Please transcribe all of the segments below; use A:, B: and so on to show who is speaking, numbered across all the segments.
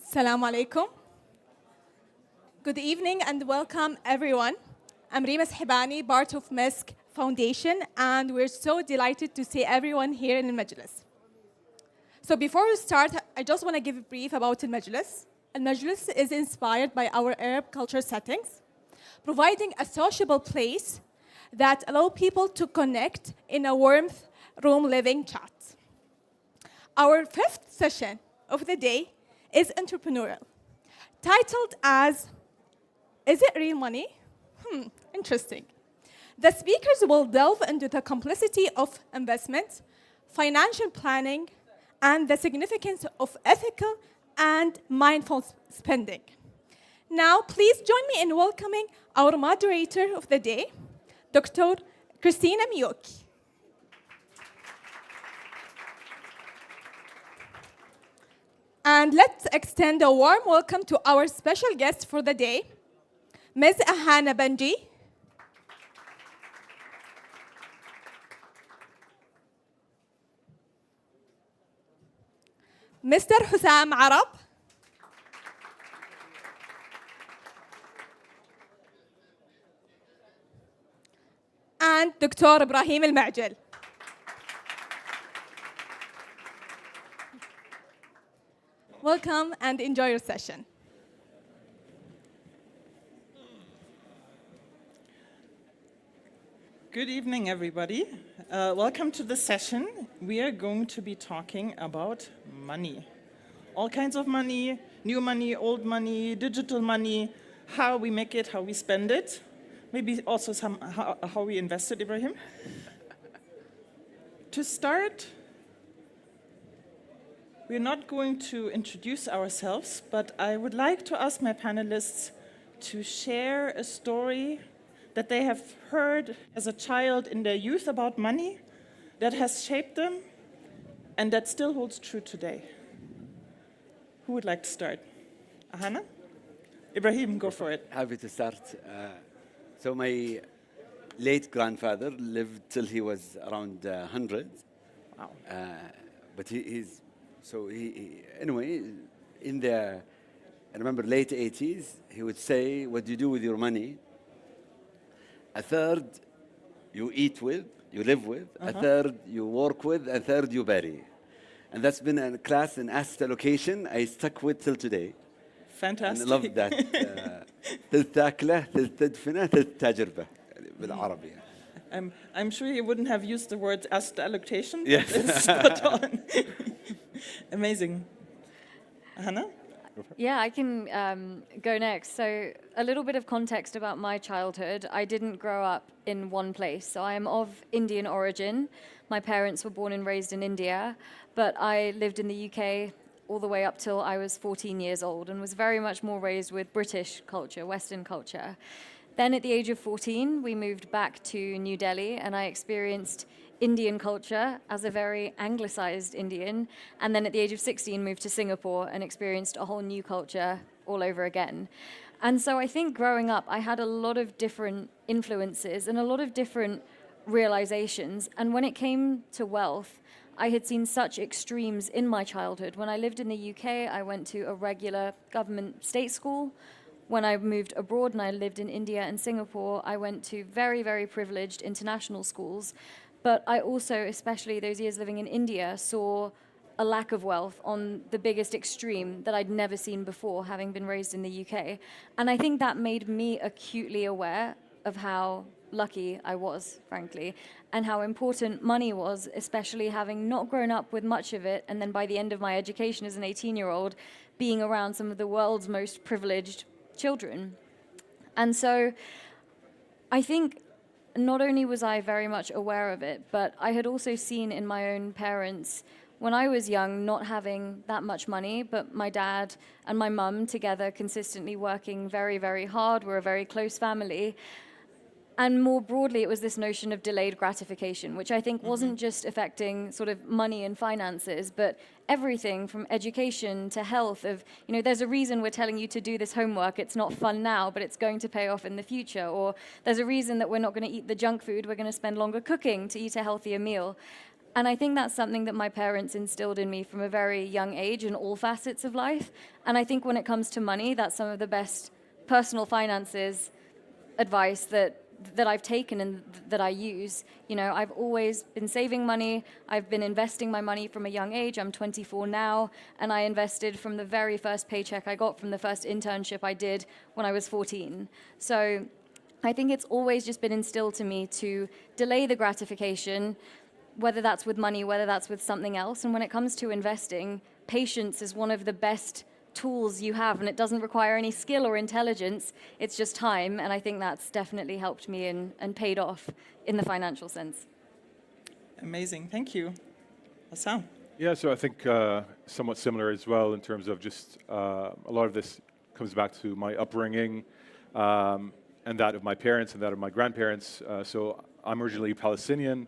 A: Assalamu alaikum. Good evening and welcome everyone. I'm Rima Sahibani, part of MESC Foundation, and we're so delighted to see everyone here in Al-Majlis. So before we start, I just want to give a brief about Al-Majlis. Al-Majlis is inspired by our Arab culture settings, providing a sociable place that allow people to connect in a warmth room living chat. Our fifth session of the day is entrepreneurial, titled as, Is it real money? Interesting. The speakers will delve into the complexity of investment, financial planning, and the significance of ethical and mindful spending. Now, please join me in welcoming our moderator of the day, Dr. Christiane Mueck. And let's extend a warm welcome to our special guest for the day, Ms. Ahana Banerjee. Mr. Hosam Arab. And Dr. Ibrahim Al-Mojel. Welcome and enjoy your session.
B: Good evening, everybody. Welcome to the session. We are going to be talking about money. All kinds of money, new money, old money, digital money, how we make it, how we spend it. Maybe also how we invest it, Ibrahim. To start, we're not going to introduce ourselves, but I would like to ask my panelists to share a story that they have heard as a child in their youth about money that has shaped them and that still holds true today. Who would like to start? Ahana? Ibrahim, go for it.
C: Happy to start. So my late grandfather lived till he was around 100.
B: Wow.
C: But anyway, I remember late 80s, he would say, what do you do with your money? A third you eat with, you live with, a third you work with, a third you bury. And that's been a class in asset allocation I stuck with till today.
B: Fantastic.
C: And I love that. ثلث تاكله ثلث تدفنه ثلث تجربة بالعربي.
B: I'm sure you wouldn't have used the word asset allocation.
C: Yes.
B: It's spot on. Amazing. Ahana?
D: Yeah, I can go next. So a little bit of context about my childhood. I didn't grow up in one place. So I am of Indian origin. My parents were born and raised in India, but I lived in the UK all the way up till I was 14 years old and was very much more raised with British culture, Western culture. Then at the age of 14, we moved back to New Delhi and I experienced Indian culture as a very anglicized Indian. And then at the age of 16, moved to Singapore and experienced a whole new culture all over again. And so I think growing up, I had a lot of different influences and a lot of different realizations. And when it came to wealth, I had seen such extremes in my childhood. When I lived in the UK, I went to a regular government state school. When I moved abroad and I lived in India and Singapore, I went to very, very privileged international schools. But I also, especially those years living in India, saw a lack of wealth on the biggest extreme that I'd never seen before, having been raised in the UK. And I think that made me acutely aware of how lucky I was, frankly, and how important money was, especially having not grown up with much of it, and then by the end of my education as an 18-year-old, being around some of the world's most privileged children. And so I think not only was I very much aware of it, but I had also seen in my own parents, when I was young, not having that much money, but my dad and my mum together consistently working very, very hard. We're a very close family. And more broadly, it was this notion of delayed gratification, which I think wasn't just affecting sort of money and finances, but everything from education to health of, there's a reason we're telling you to do this homework. It's not fun now, but it's going to pay off in the future. Or there's a reason that we're not going to eat the junk food. We're going to spend longer cooking to eat a healthier meal. And I think that's something that my parents instilled in me from a very young age in all facets of life. And I think when it comes to money, that's some of the best personal finances advice that I've taken and that I use. You know, I've always been saving money. I've been investing my money from a young age. I'm 24 now, and I invested from the very first paycheck I got from the first internship I did when I was 14. So I think it's always just been instilled to me to delay the gratification, whether that's with money, whether that's with something else. And when it comes to investing, patience is one of the best tools you have, and it doesn't require any skill or intelligence. It's just time, and I think that's definitely helped me and paid off in the financial sense.
B: Amazing, thank you. Hosam?
E: Yeah, so I think somewhat similar as well in terms of just a lot of this comes back to my upbringing and that of my parents and that of my grandparents. So I'm originally Palestinian.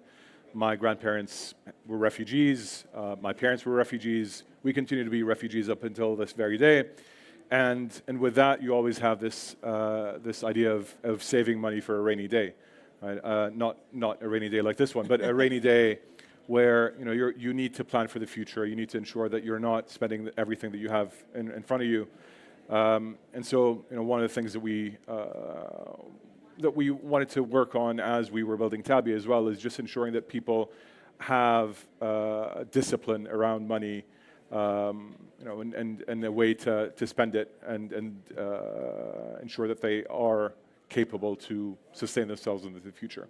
E: My grandparents were refugees. My parents were refugees. We continue to be refugees up until this very day. And with that, you always have this idea of saving money for a rainy day, right? Not a rainy day like this one, but a rainy day where you need to plan for the future. You need to ensure that you're not spending everything that you have in front of you. And so one of the things that we wanted to work on as we were building Tabby as well is just ensuring that people have discipline around money, and a way to spend it and ensure that they are capable to sustain themselves into the future.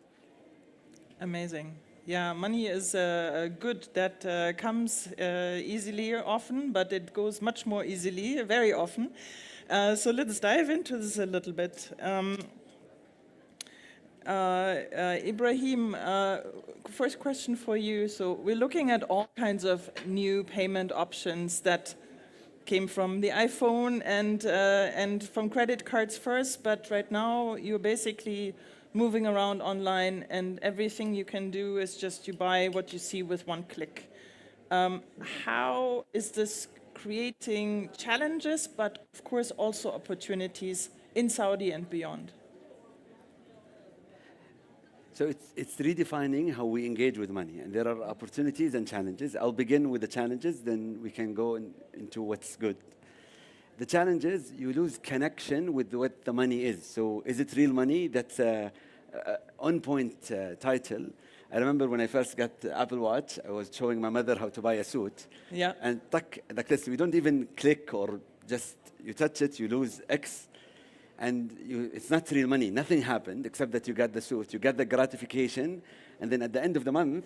B: Amazing. Yeah, money is a good that comes easily often, but it goes much more easily very often. So let's dive into this a little bit. Ibrahim, first question for you. So we're looking at all kinds of new payment options that came from the iPhone and from credit cards first, but right now you're basically moving around online and everything you can do is just you buy what you see with one click. How is this creating challenges, but of course also opportunities in Saudi and beyond?
C: So it's redefining how we engage with money, and there are opportunities and challenges. I'll begin with the challenges, then we can go into what's good. The challenge is you lose connection with what the money is. So is it real money? That's an on-point title. I remember when I first got the Apple Watch, I was showing my mother how to buy a suit.
B: Yeah.
C: And like this, we don't even click or just, you touch it, you lose X. And it's not real money. Nothing happened except that you got the suit, you got the gratification, and then at the end of the month,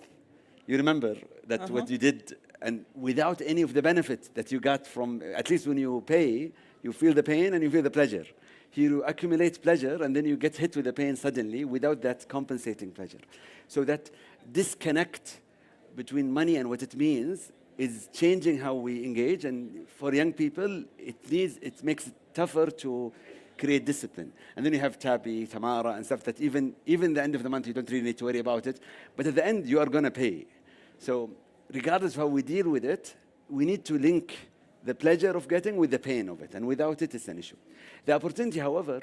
C: you remember that what you did, and without any of the benefits that you got from, at least when you pay, you feel the pain and you feel the pleasure. Here you accumulate pleasure, and then you get hit with the pain suddenly without that compensating pleasure. So that disconnect between money and what it means is changing how we engage, and for young people, it makes it tougher to create discipline. And then you have Tabby, Tamara, and stuff that even the end of the month, you don't really need to worry about it. But at the end, you are going to pay. So regardless of how we deal with it, we need to link the pleasure of getting with the pain of it. And without it, it's an issue. The opportunity, however,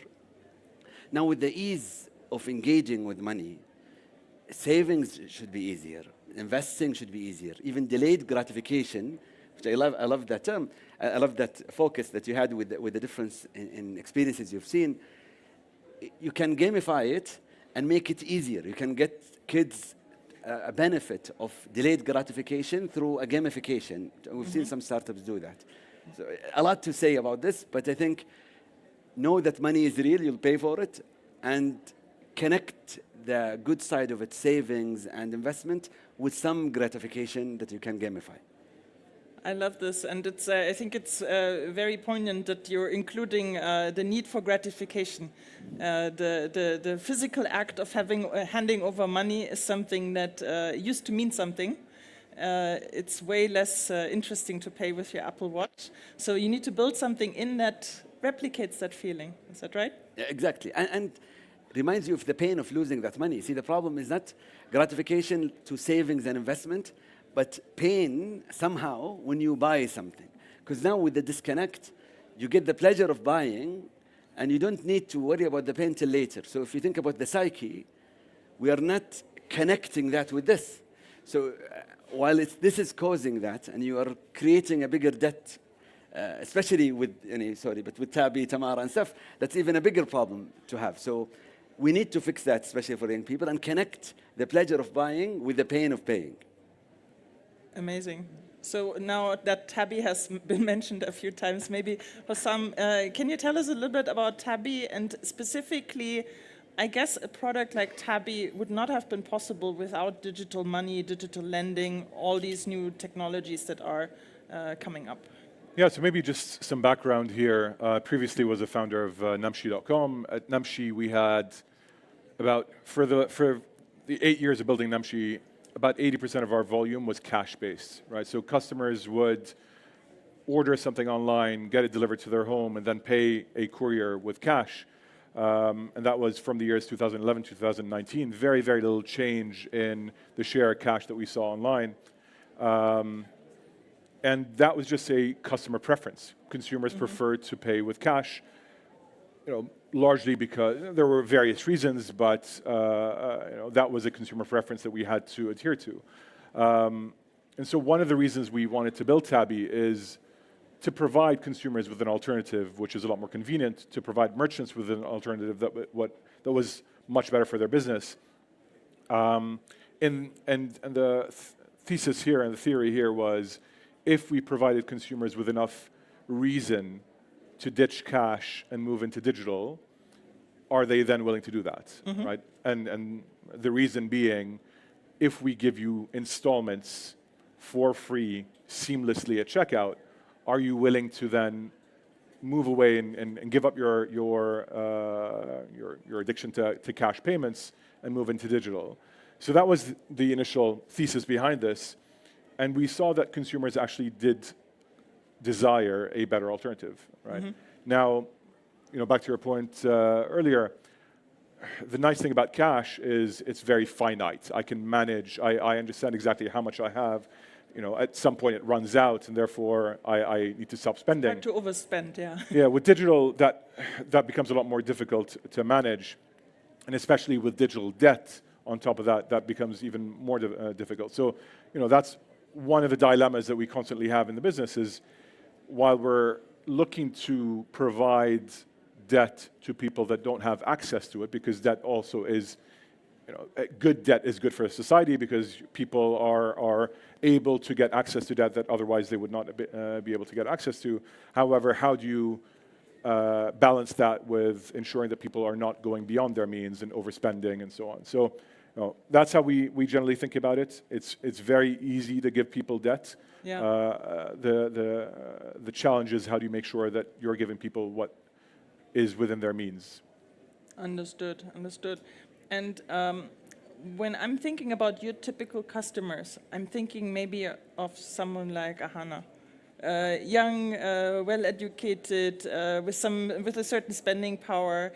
C: now with the ease of engaging with money, savings should be easier. Investing should be easier. Even delayed gratification, which I love that term. I love that focus that you had with the difference in experiences you've seen. You can gamify it and make it easier. You can get kids a benefit of delayed gratification through a gamification. We've seen some startups do that. So a lot to say about this, but I think know that money is real, you'll pay for it, and connect the good side of it, savings and investment, with some gratification that you can gamify.
B: I love this, and I think it's very poignant that you're including the need for gratification. The physical act of handing over money is something that used to mean something. It's way less interesting to pay with your Apple Watch. So you need to build something in that replicates that feeling. Is that right?
C: Yeah, exactly, and reminds you of the pain of losing that money. See, the problem is not gratification to savings and investment, but pain somehow when you buy something. Because now with the disconnect, you get the pleasure of buying, and you don't need to worry about the pain till later. So if you think about the psyche, we are not connecting that with this. So while this is causing that, and you are creating a bigger debt, especially with, but with Tabby, Tamara, and stuff, that's even a bigger problem to have. So we need to fix that, especially for young people, and connect the pleasure of buying with the pain of paying.
B: Amazing. So now that Tabby has been mentioned a few times, maybe Hosam, can you tell us a little bit about Tabby, and specifically, I guess a product like Tabby would not have been possible without digital money, digital lending, all these new technologies that are coming up.
E: Yeah, so maybe just some background here. Previously was a founder of Namshi.com. At Namshi, we had for the 8 years of building Namshi, about 80% of our volume was cash-based, right? So customers would order something online, get it delivered to their home, and then pay a courier with cash. And that was from the years 2011 to 2019. Very, very little change in the share of cash that we saw online. And that was just a customer preference. Consumers preferred to pay with cash, largely because there were various reasons, but that was a consumer preference that we had to adhere to. And so one of the reasons we wanted to build Tabby is to provide consumers with an alternative, which is a lot more convenient, to provide merchants with an alternative that was much better for their business. And the thesis here and the theory here was, if we provided consumers with enough reason to ditch cash and move into digital, are they then willing to do that, right? And the reason being, if we give you installments for free seamlessly at checkout, are you willing to then move away and give up your addiction to cash payments and move into digital? So that was the initial thesis behind this. And we saw that consumers actually did desire a better alternative, right? Now, back to your point earlier, the nice thing about cash is it's very finite. I can manage, I understand exactly how much I have. At some point it runs out, and therefore I need to stop spending.
B: Hard to overspend, yeah.
E: Yeah, with digital, that becomes a lot more difficult to manage. And especially with digital debt on top of that becomes even more difficult. So, that's one of the dilemmas that we constantly have in the business is, while we're looking to provide debt to people that don't have access to it, because debt also is, good debt is good for society because people are able to get access to debt that otherwise they would not be able to get access to. However, how do you balance that with ensuring that people are not going beyond their means and overspending and so on? So that's how we generally think about it. It's very easy to give people debt.
B: Yeah.
E: The challenge is, how do you make sure that you're giving people what is within their means?
B: Understood. And when I'm thinking about your typical customers, I'm thinking maybe of someone like Ahana. Young, well-educated, with a certain spending power.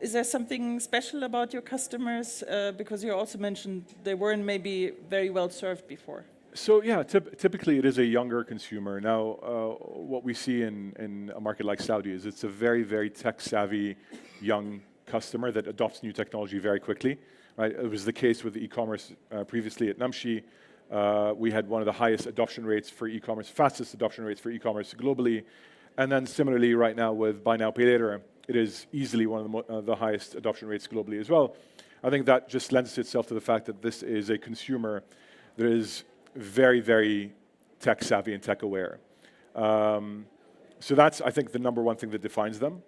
B: Is there something special about your customers? Because you also mentioned they weren't maybe very well served before.
E: So yeah, typically it is a younger consumer. Now, what we see in a market like Saudi is it's a very, very tech-savvy young customer that adopts new technology very quickly. Right? It was the case with e-commerce previously at Namshi. We had one of the highest adoption rates for e-commerce, fastest adoption rates for e-commerce globally. And then similarly right now with Buy Now, Pay Later, it is easily one of the highest adoption rates globally as well. I think that just lends itself to the fact that this is a consumer that is very, very tech savvy and tech aware. So that's, I think, the number one thing that defines them.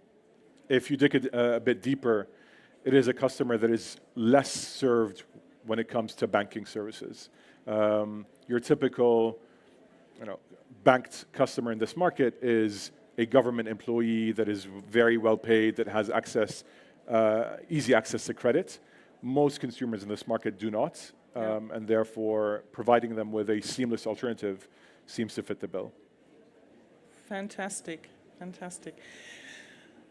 E: If you dig a bit deeper, it is a customer that is less served when it comes to banking services. Your typical, banked customer in this market is a government employee that is very well paid, that has access, easy access to credit. Most consumers in this market do not, and therefore providing them with a seamless alternative seems to fit the bill.
B: Fantastic.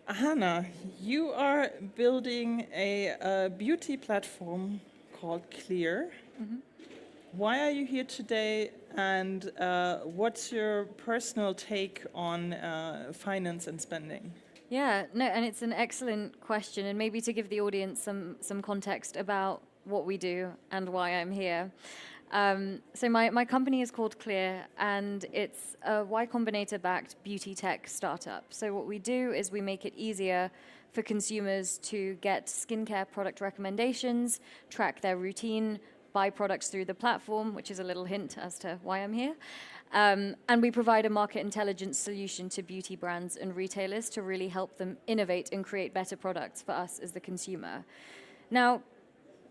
B: Ahana, you are building a beauty platform called Clear. Why are you here today, and what's your personal take on finance and spending?
D: Yeah, no, and it's an excellent question, and maybe to give the audience some context about what we do and why I'm here. So my company is called Clear, and it's a Y Combinator-backed beauty tech startup. So what we do is we make it easier for consumers to get skincare product recommendations, track their routine, buy products through the platform, which is a little hint as to why I'm here. And we provide a market intelligence solution to beauty brands and retailers to really help them innovate and create better products for us as the consumer. Now,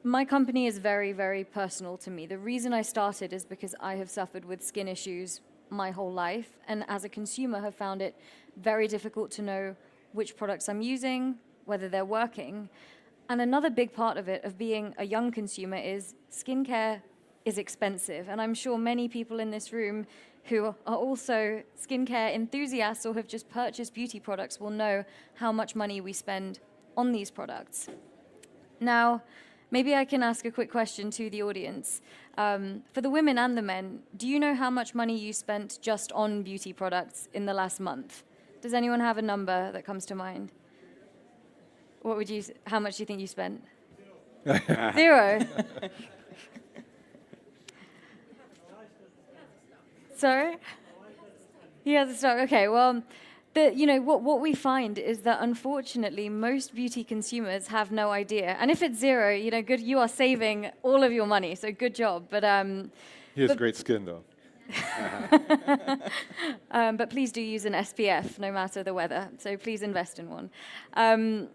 D: my company is very, very personal to me. The reason I started is because I have suffered with skin issues my whole life, and as a consumer have found it very difficult to know which products I'm using, whether they're working. And another big part of it, of being a young consumer, is skincare is expensive. And I'm sure many people in this room who are also skincare enthusiasts or have just purchased beauty products will know how much money we spend on these products. Now, maybe I can ask a quick question to the audience. For the women and the men, do you know how much money you spent just on beauty products in the last month? Does anyone have a number that comes to mind? How much do you think you spent? Zero. Sorry? He has a stock. Okay, well, what we find is that unfortunately most beauty consumers have no idea. And if it's zero, good, you are saving all of your money, so good job. But
E: he has great skin, though.
D: But please do use an SPF, no matter the weather. So please invest in one.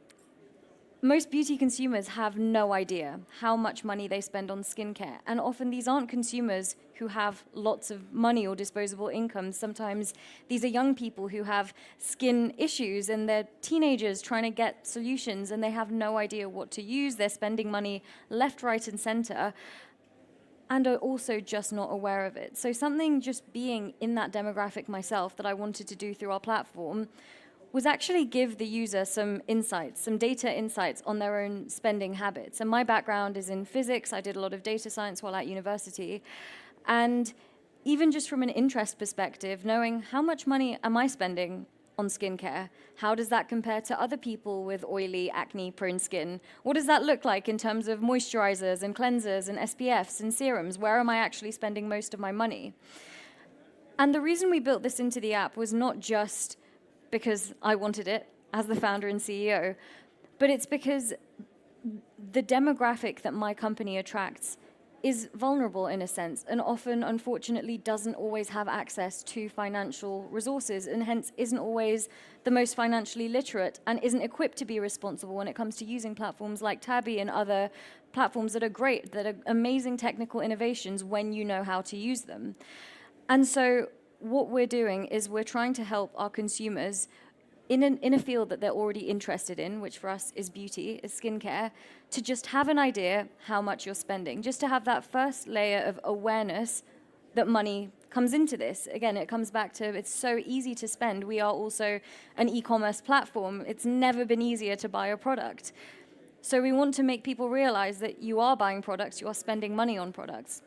D: Most beauty consumers have no idea how much money they spend on skincare. And often these aren't consumers who have lots of money or disposable income. Sometimes these are young people who have skin issues and they're teenagers trying to get solutions and they have no idea what to use. They're spending money left, right, and center and are also just not aware of it. So something just being in that demographic myself that I wanted to do through our platform was actually give the user some insights, some data insights on their own spending habits. And my background is in physics. I did a lot of data science while at university. And even just from an interest perspective, knowing how much money am I spending on skincare? How does that compare to other people with oily, acne-prone skin? What does that look like in terms of moisturizers and cleansers and SPFs and serums? Where am I actually spending most of my money? And the reason we built this into the app was not just because I wanted it as the founder and CEO, but it's because the demographic that my company attracts is vulnerable in a sense and often, unfortunately, doesn't always have access to financial resources and hence isn't always the most financially literate and isn't equipped to be responsible when it comes to using platforms like Tabby and other platforms that are great, that are amazing technical innovations when you know how to use them. And so what we're doing is we're trying to help our consumers in a field that they're already interested in, which for us is beauty, is skincare, to just have an idea how much you're spending, just to have that first layer of awareness that money comes into this. Again, it comes back to it's so easy to spend. We are also an e-commerce platform. It's never been easier to buy a product. So we want to make people realize that you are buying products, you are spending money on products.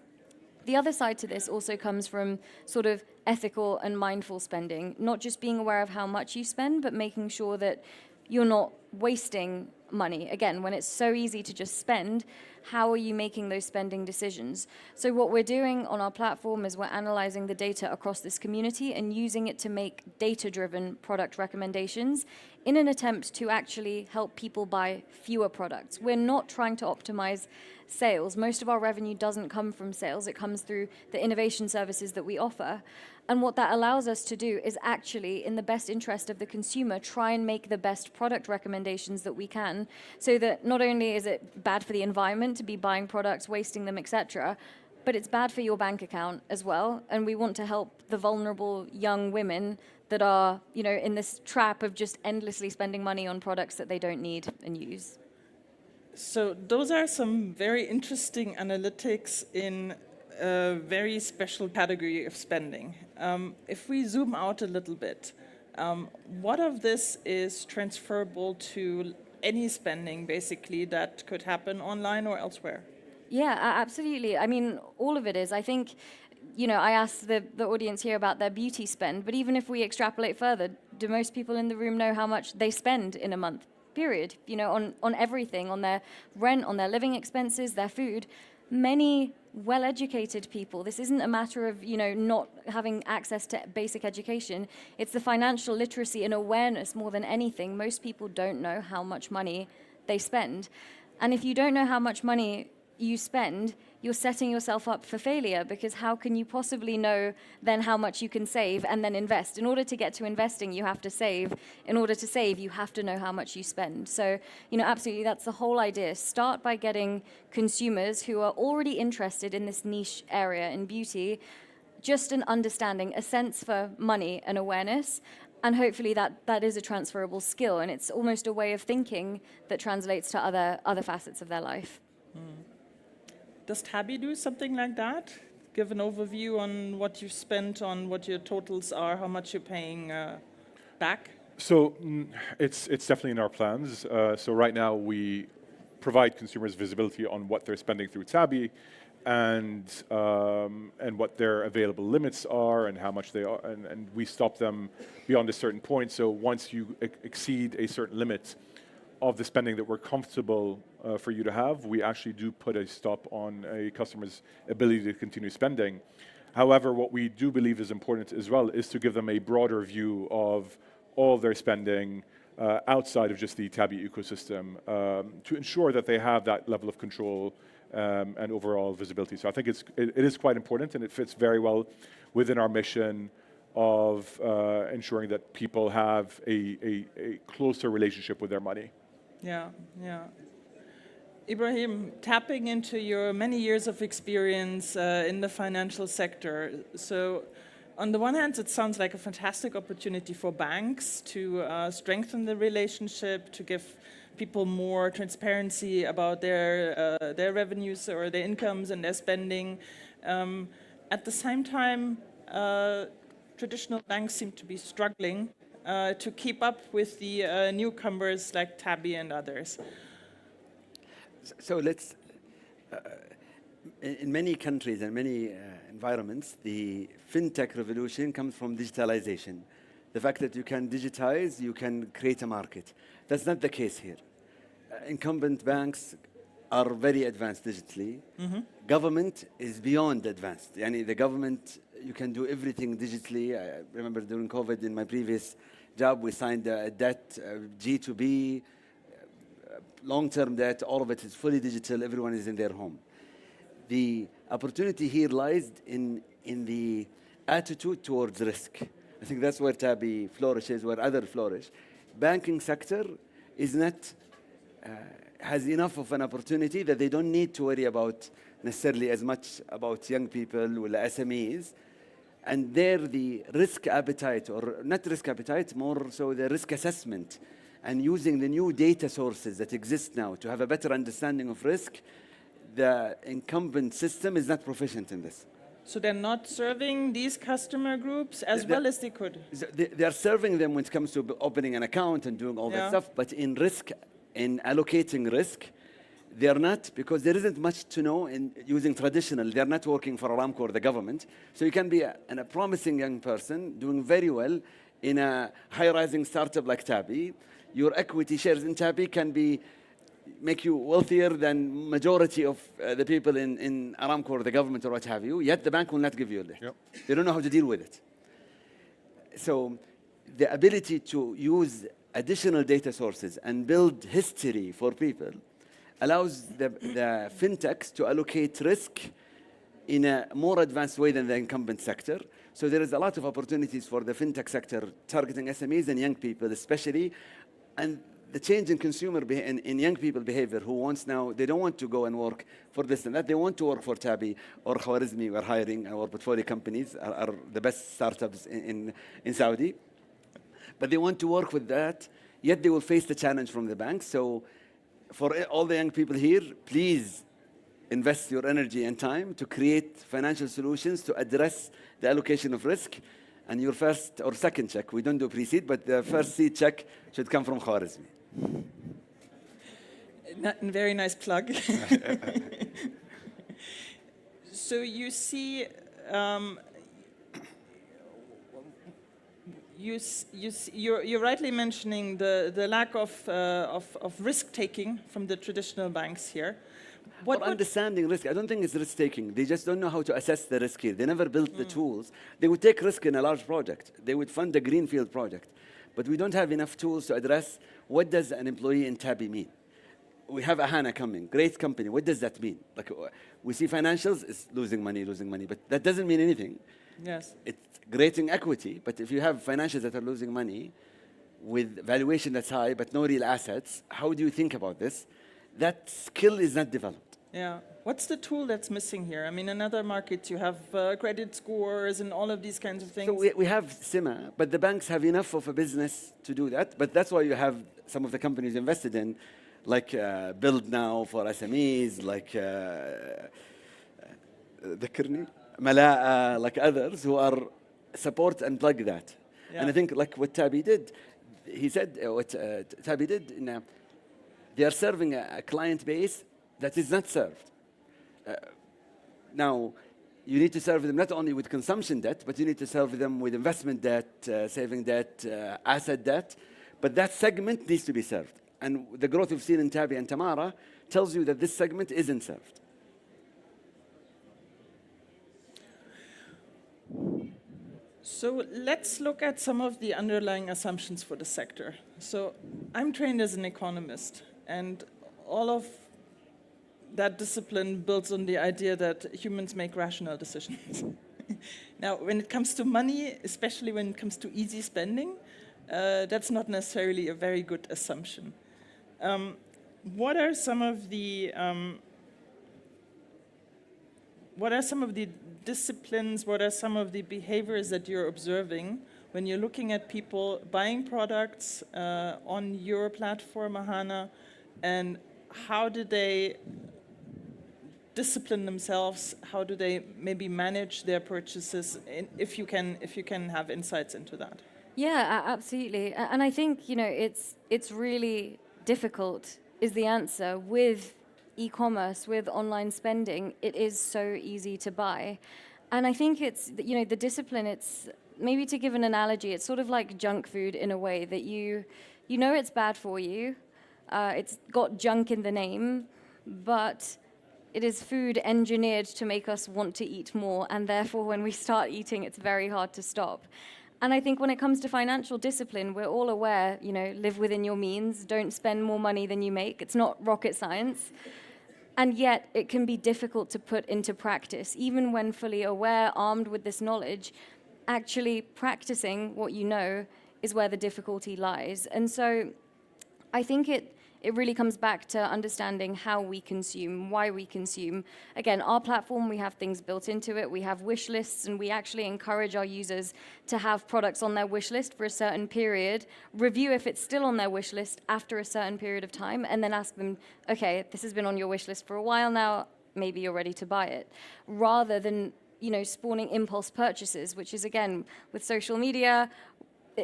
D: The other side to this also comes from sort of ethical and mindful spending, not just being aware of how much you spend, but making sure that you're not wasting money. Again, when it's so easy to just spend, how are you making those spending decisions? So what we're doing on our platform is we're analyzing the data across this community and using it to make data-driven product recommendations in an attempt to actually help people buy fewer products. We're not trying to optimize sales. Most of our revenue doesn't come from sales. It comes through the innovation services that we offer. And what that allows us to do is actually, in the best interest of the consumer, try and make the best product recommendations that we can, so that not only is it bad for the environment to be buying products, wasting them, etc., but it's bad for your bank account as well. And we want to help the vulnerable young women that are, in this trap of just endlessly spending money on products that they don't need and use.
B: So those are some very interesting analytics in a very special category of spending. If we zoom out a little bit, what of this is transferable to any spending, basically, that could happen online or elsewhere?
D: Yeah, absolutely. I mean, all of it is. I think, I asked the audience here about their beauty spend, but even if we extrapolate further, do most people in the room know how much they spend in a month? Period. On everything, on their rent, on their living expenses, their food. many well-educated people. This isn't a matter of, not having access to basic education. It's the financial literacy and awareness more than anything. Most people don't know how much money they spend. And if you don't know how much money you spend, you're setting yourself up for failure, because how can you possibly know then how much you can save and then invest? In order to get to investing, you have to save. In order to save, you have to know how much you spend. So, absolutely, that's the whole idea. Start by getting consumers who are already interested in this niche area in beauty, just an understanding, a sense for money and awareness. And hopefully that is a transferable skill, and it's almost a way of thinking that translates to other facets of their life.
B: Does Tabby do something like that? Give an overview on what you spent, on what your totals are, how much you're paying back?
E: So it's definitely in our plans. So right now we provide consumers visibility on what they're spending through Tabby, and what their available limits are and how much they are, and we stop them beyond a certain point. So once you exceed a certain limit of the spending that we're comfortable for you to have, we actually do put a stop on a customer's ability to continue spending. However, what we do believe is important as well is to give them a broader view of all their spending outside of just the Tabby ecosystem, to ensure that they have that level of control and overall visibility. So I think it is quite important, and it fits very well within our mission of ensuring that people have a closer relationship with their money.
B: Yeah. Ibrahim, tapping into your many years of experience in the financial sector, so on the one hand, it sounds like a fantastic opportunity for banks to strengthen the relationship, to give people more transparency about their revenues or their incomes and their spending. At the same time, traditional banks seem to be struggling to keep up with the newcomers like Tabby and others.
C: So let's, in many countries and many environments, the fintech revolution comes from digitalization. The fact that you can digitize, you can create a market. That's not the case here. Incumbent banks are very advanced digitally. Government is beyond advanced. The government, you can do everything digitally. I remember during COVID in my previous job, we signed a debt, G2B, long-term debt, all of it is fully digital, everyone is in their home. The opportunity here lies in the attitude towards risk. I think that's where Tabby flourishes, where others flourish. Banking sector is not, has enough of an opportunity that they don't need to worry about necessarily as much about young people or SMEs. And there the risk appetite, or not risk appetite, more so the risk assessment, and using the new data sources that exist now to have a better understanding of risk, the incumbent system is not proficient in this.
B: So they're not serving these customer groups as well as they could?
C: They are serving them when it comes to opening an account and doing all that stuff, but in risk, in allocating risk, they are not, because there isn't much to know in using traditional. They're not working for Aramco or the government. So you can be a promising young person doing very well in a high-rising startup like Tabby. Your equity shares in Tabby can make you wealthier than majority of the people in Aramco or the government or what have you, yet the bank will not give you that.
E: Yep.
C: They don't know how to deal with it. So the ability to use additional data sources and build history for people allows the fintechs to allocate risk in a more advanced way than the incumbent sector. So there is a lot of opportunities for the fintech sector targeting SMEs and young people especially. And the change in consumer in young people behavior who wants now, they don't want to go and work for this and that. They want to work for Tabby or Khwarizmi. We're hiring, our portfolio companies are the best startups in Saudi. But they want to work with that, yet they will face the challenge from the banks. So for all the young people here, please invest your energy and time to create financial solutions to address the allocation of risk. And your first or second check, we don't do pre-seed, but the first seed check should come from Khwarizmi.
B: Very nice plug. So you see, you're rightly mentioning the lack of risk-taking from the traditional banks here. What
C: or
B: would-
C: understanding risk. I don't think it's risk-taking. They just don't know how to assess the risk here. They never built the tools. They would take risk in a large project. They would fund a greenfield project. But we don't have enough tools to address what does an employee in Tabby mean. We have Ahana coming, great company. What does that mean? Like, we see financials, it's losing money, but that doesn't mean anything.
B: Yes.
C: It's great in equity, but if you have financials that are losing money with valuation that's high but no real assets, how do you think about this? That skill is not developed.
B: Yeah. What's the tool that's missing here? I mean, in other markets, you have credit scores and all of these kinds of things.
C: So we have SIMA, but the banks have enough of a business to do that. But that's why you have some of the companies invested in, like Build Now for SMEs, like ذكرني, Mala'a, like others who are support and plug that.
B: Yeah.
C: And I think like what Tabby did, he said what Tabby did, they are serving a client base that is not served. Now, you need to serve them not only with consumption debt, but you need to serve them with investment debt, saving debt, asset debt. But that segment needs to be served. And the growth we've seen in Tabby and Tamara tells you that this segment isn't served.
B: So let's look at some of the underlying assumptions for the sector. So I'm trained as an economist, and all of that discipline builds on the idea that humans make rational decisions. Now, when it comes to money, especially when it comes to easy spending, that's not necessarily a very good assumption. What are some of the disciplines, what are some of the behaviors that you're observing when you're looking at people buying products on your platform, Ahana, and how do they discipline themselves? How do they maybe manage their purchases? If you can have insights into that.
D: Yeah, absolutely. And I think, it's really difficult is the answer. With e-commerce, with online spending, it is so easy to buy. And I think it's, the discipline, it's, maybe to give an analogy, it's sort of like junk food in a way that you know it's bad for you. It's got junk in the name, but it is food engineered to make us want to eat more, and therefore when we start eating, it's very hard to stop. And I think when it comes to financial discipline, we're all aware, live within your means, don't spend more money than you make. It's not rocket science. And yet it can be difficult to put into practice, even when fully aware, armed with this knowledge. Actually practicing what you know is where the difficulty lies. And so I think it really comes back to understanding how we consume, why we consume. Again, our platform, we have things built into it. We have wish lists, and we actually encourage our users to have products on their wish list for a certain period, review if it's still on their wish list after a certain period of time, and then ask them, okay, this has been on your wish list for a while now, maybe you're ready to buy it. Rather than, spawning impulse purchases, which is, again, with social media,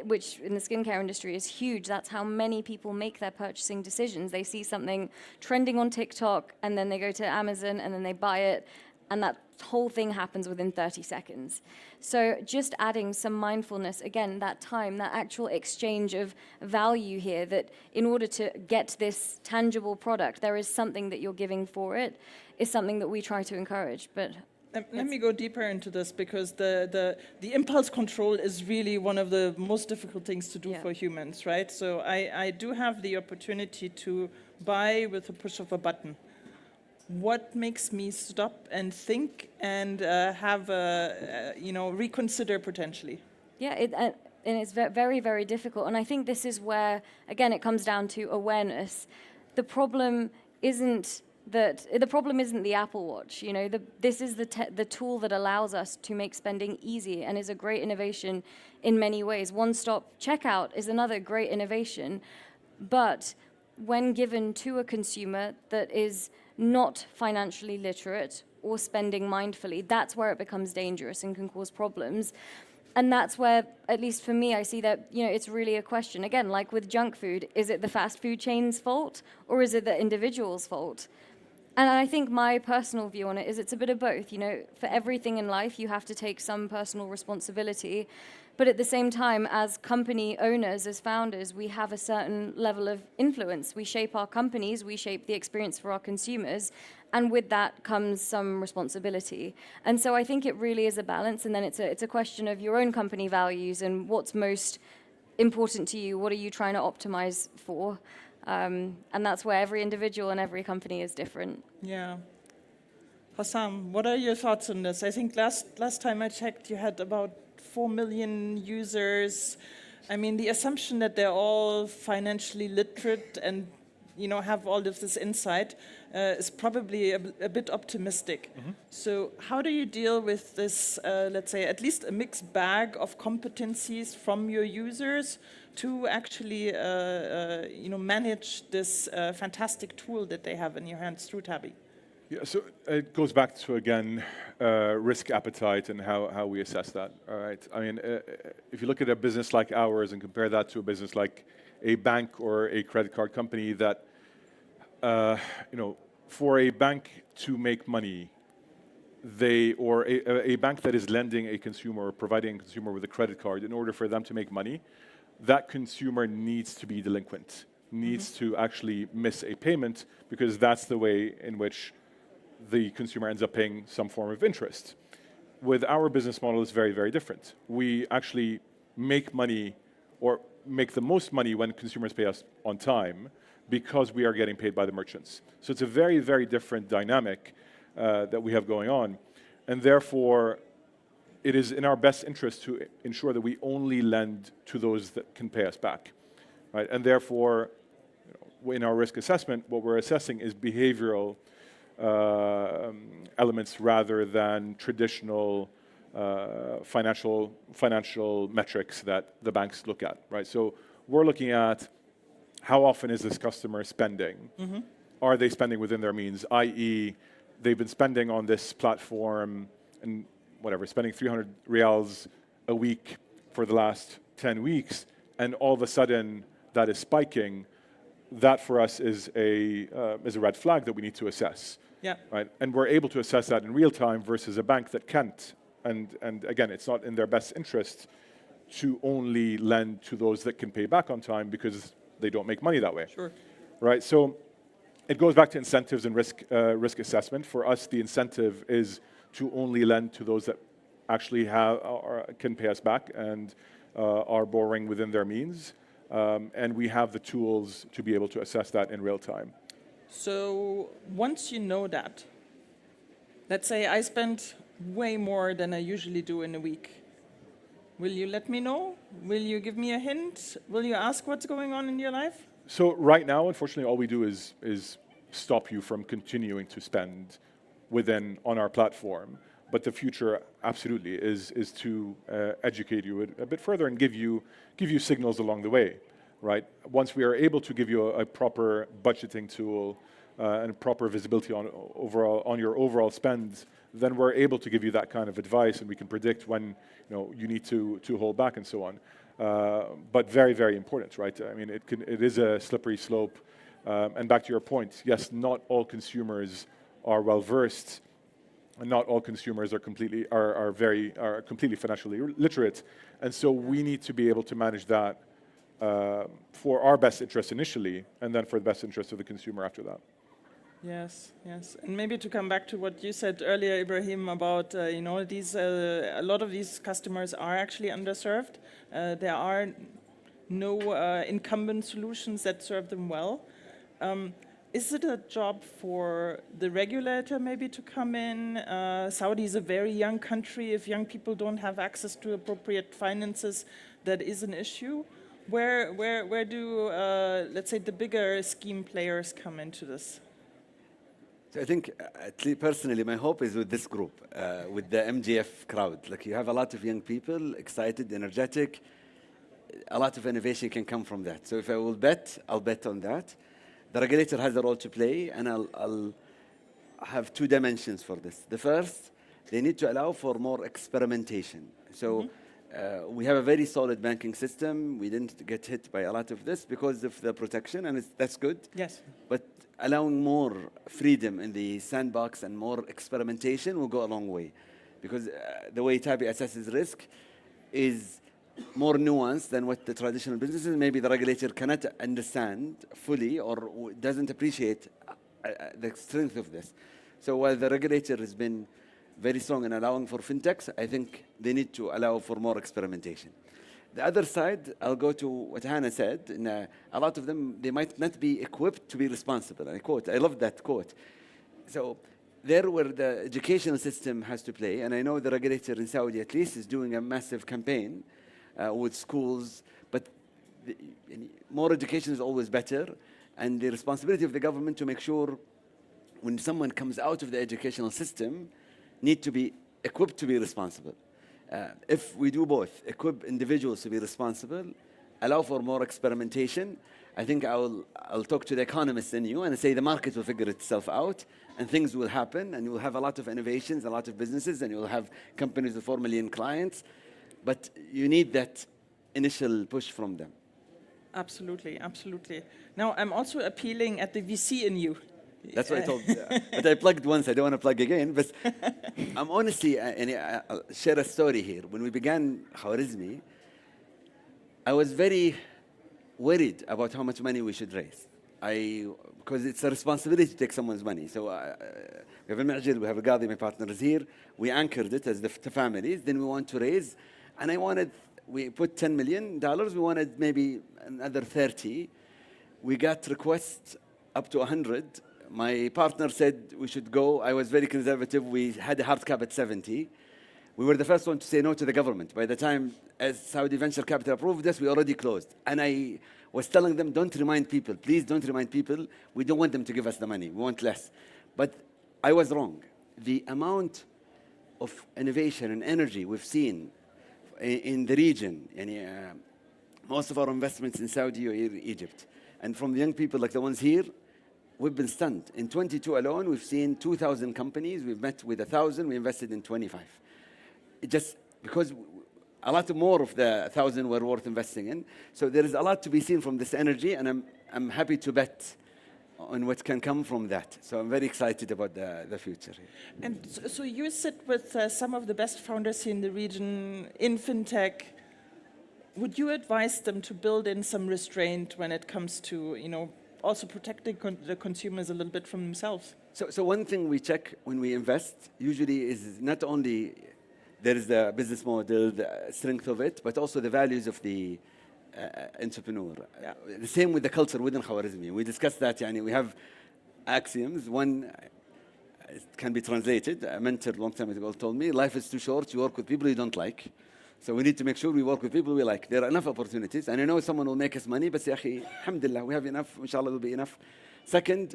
D: which in the skincare industry is huge. That's how many people make their purchasing decisions. They see something trending on TikTok, and then they go to Amazon, and then they buy it, and that whole thing happens within 30 seconds. So just adding some mindfulness, again, that time, that actual exchange of value here, that in order to get this tangible product, there is something that you're giving for it, is something that we try to encourage. But
B: let me go deeper into this, because the impulse control is really one of the most difficult things to do for humans, right? So I do have the opportunity to buy with a push of a button. What makes me stop and think and reconsider potentially? Yeah,
D: and it's very, very difficult. And I think this is where, again, it comes down to awareness. The problem isn't the Apple Watch. This is the tool that allows us to make spending easy and is a great innovation in many ways. One-stop checkout is another great innovation. But when given to a consumer that is not financially literate or spending mindfully, that's where it becomes dangerous and can cause problems. And that's where, at least for me, I see that, it's really a question. Again, like with junk food, is it the fast food chain's fault, or is it the individual's fault? And I think my personal view on it is it's a bit of both. For everything in life, you have to take some personal responsibility. But at the same time, as company owners, as founders, we have a certain level of influence. We shape our companies, we shape the experience for our consumers, and with that comes some responsibility. And so I think it really is a balance, and then it's a question of your own company values and what's most important to you, what are you trying to optimize for? And that's where every individual and every company is different.
B: Yeah. Hosam, what are your thoughts on this? I think last time I checked, you had about 4 million users. I mean, the assumption that they're all financially literate and have all of this insight is probably a bit optimistic. So how do you deal with this, let's say, at least a mixed bag of competencies from your users to actually manage this fantastic tool that they have in your hands through Tabby?
E: Yeah, so it goes back to, again, risk appetite and how we assess that, all right? I mean, if you look at a business like ours and compare that to a business like a bank or a credit card company that, for a bank to make money, or a bank that is lending a consumer or providing a consumer with a credit card, in order for them to make money, that consumer needs to be delinquent, needs to actually miss a payment, because that's the way in which the consumer ends up paying some form of interest. With our business model, it's very, very different. We actually make money, or make the most money, when consumers pay us on time, because we are getting paid by the merchants. So it's a very, very different dynamic that we have going on. And therefore, it is in our best interest to ensure that we only lend to those that can pay us back, right? And therefore, in our risk assessment, what we're assessing is behavioral elements rather than traditional financial metrics that the banks look at, right? So we're looking at how often is this customer spending? Are they spending within their means, i.e., they've been spending on this platform and spending 300 riyals a week for the last 10 weeks, and all of a sudden that is spiking. That for us is a red flag that we need to assess.
B: Yeah.
E: Right? And we're able to assess that in real time versus a bank that can't. And again, it's not in their best interest to only lend to those that can pay back on time, because they don't make money that way.
B: Sure.
E: Right? So it goes back to incentives and risk assessment. For us, the incentive is to only lend to those that actually can pay us back and are borrowing within their means. And we have the tools to be able to assess that in real time.
B: So once you know that, let's say I spend way more than I usually do in a week. Will you let me know? Will you give me a hint? Will you ask what's going on in your life?
E: So right now, unfortunately, all we do is stop you from continuing to spend on our platform. But the future, absolutely, is to educate you a bit further and give you signals along the way, right? Once we are able to give you a proper budgeting tool and proper visibility on your overall spend, then we're able to give you that kind of advice, and we can predict when you need to hold back and so on. But very, very important, right? I mean, it is a slippery slope. And back to your point, yes, not all consumers are well versed, and not all consumers are completely financially literate, and so we need to be able to manage that for our best interest initially, and then for the best interest of the consumer after that.
B: Yes, yes, and maybe to come back to what you said earlier, Ibrahim, about a lot of these customers are actually underserved. There are no incumbent solutions that serve them well. Is it a job for the regulator maybe to come in? Saudi is a very young country. If young people don't have access to appropriate finances, that is an issue. Where do, let's say, the bigger scheme players come into this?
C: So I think, personally, my hope is with this group, with the MGF crowd. Like, you have a lot of young people, excited, energetic. A lot of innovation can come from that. So if I will bet, I'll bet on that. The regulator has a role to play, and I'll have two dimensions for this. The first, they need to allow for more experimentation. So we have a very solid banking system. We didn't get hit by a lot of this because of the protection, and that's good.
B: Yes.
C: But allowing more freedom in the sandbox and more experimentation will go a long way. Because the way Tabby assesses risk is more nuanced than what the traditional businesses. Maybe the regulator cannot understand fully or doesn't appreciate the strength of this. So while the regulator has been very strong in allowing for fintechs, I think they need to allow for more experimentation. The other side, I'll go to what Hannah said. A lot of them, they might not be equipped to be responsible. I quote, I love that quote. So there where the educational system has to play, and I know the regulator in Saudi at least is doing a massive campaign with schools, but more education is always better, and the responsibility of the government to make sure when someone comes out of the educational system need to be equipped to be responsible. If we do both, equip individuals to be responsible, allow for more experimentation, I think I'll talk to the economists in you and say the market will figure itself out and things will happen and you'll have a lot of innovations, a lot of businesses, and you'll have companies with 4 million clients. But you need that initial push from them.
B: Absolutely, absolutely. Now, I'm also appealing at the VC in you.
C: That's what I told. But I plugged once. I don't want to plug again. But I'm honestly, I'll share a story here. When we began Khwarizmi, I was very worried about how much money we should raise. Because it's a responsibility to take someone's money. So we have Al-Mojel, we have Ghadi, my partner is here. We anchored it as the families. Then we want to raise. And we put $10 million. We wanted maybe another 30. We got requests up to 100. My partner said we should go. I was very conservative. We had a hard cap at 70. We were the first one to say no to the government. By the time as Saudi Venture Capital approved this, we already closed. And I was telling them, don't remind people. Please don't remind people. We don't want them to give us the money. We want less. But I was wrong. The amount of innovation and energy we've seen in the region, and most of our investments in Saudi or Egypt, and from the young people like the ones here, we've been stunned. In 22 alone, we've seen 2,000 companies. We've met with 1,000. We invested in 25. Just because a lot more of the 1,000 were worth investing in. So there is a lot to be seen from this energy, and I'm happy to bet on what can come from that. So I'm very excited about the future here.
B: And so you sit with some of the best founders here in the region in fintech. Would you advise them to build in some restraint when it comes to, also protecting the consumers a little bit from themselves?
C: So one thing we check when we invest usually is not only there is the business model, the strength of it, but also the values of the entrepreneur.
B: Yeah.
C: The same with the culture within Khwarizmi. We discussed that. We have axioms. One it can be translated. A mentor a long time ago told me, life is too short. You work with people you don't like. So we need to make sure we work with people we like. There are enough opportunities. And I know someone will make us money, but ya akhi, alhamdulillah, we have enough. Inshallah, will be enough. Second,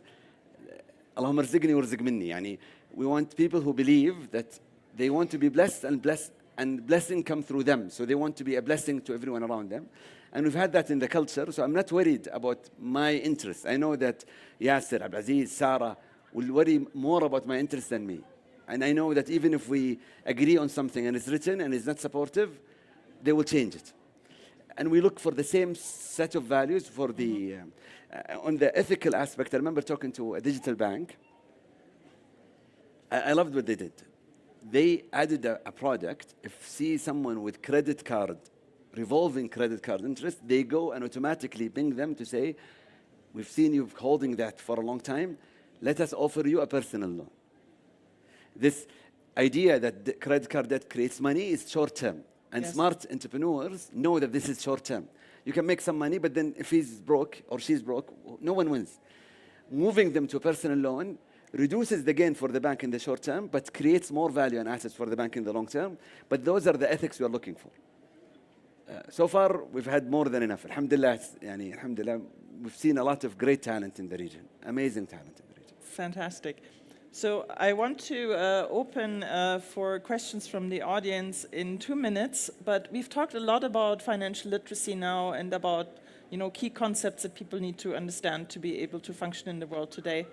C: Allahumma rizqni warziq minni. We want people who believe that they want to be blessed and blessing come through them. So they want to be a blessing to everyone around them. And we've had that in the culture. So I'm not worried about my interests. I know that Yasser, Abdulaziz, Sarah will worry more about my interests than me. And I know that even if we agree on something and it's written and it's not supportive, they will change it. And we look for the same set of values for the, on the ethical aspect. I remember talking to a digital bank. I loved what they did. They added a product. If see someone with credit card, revolving credit card interest, they go and automatically ping them to say, we've seen you holding that for a long time. Let us offer you a personal loan. This idea that the credit card debt creates money is short-term. And
B: Yes.
C: Smart entrepreneurs know that this is short-term. You can make some money, but then if he's broke or she's broke, no one wins. Moving them to a personal loan reduces the gain for the bank in the short term, but creates more value and assets for the bank in the long term. But those are the ethics we are looking for. So far, we've had more than enough. Alhamdulillah, alhamdulillah, we've seen a lot of great talent in the region, amazing talent in the region.
B: Fantastic. So I want to open for questions from the audience in 2 minutes, but we've talked a lot about financial literacy now and about key concepts that people need to understand to be able to function in the world today.